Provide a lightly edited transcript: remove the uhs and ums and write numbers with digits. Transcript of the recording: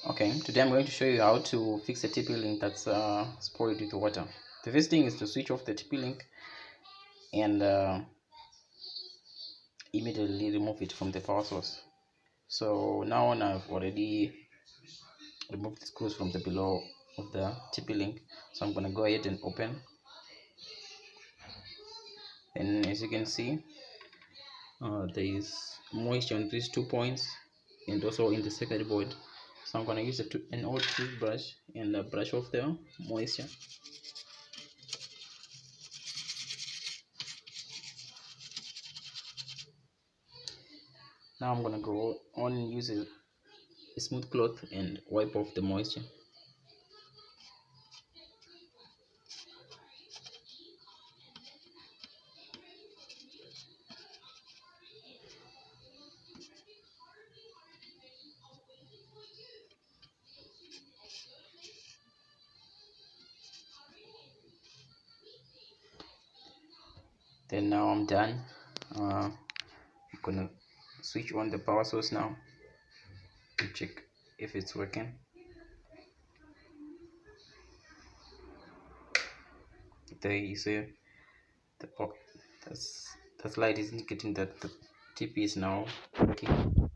Okay, today I'm going to show you how to fix a TP-Link that's spoiled with water. The first thing is to switch off the TP-Link and immediately remove it from the power source. So now I've already removed the screws from the below of the TP-Link. So I'm going to go ahead and open. And as you can see, there is moisture on these 2 points and also in the circuit board. So I'm going to use an old toothbrush and brush off the moisture. Now I'm gonna go on and use a smooth cloth and wipe off the moisture. Then now I'm done. I'm gonna switch on the power source now and check if it's working. There you see the that's light is indicating that the TP is now working.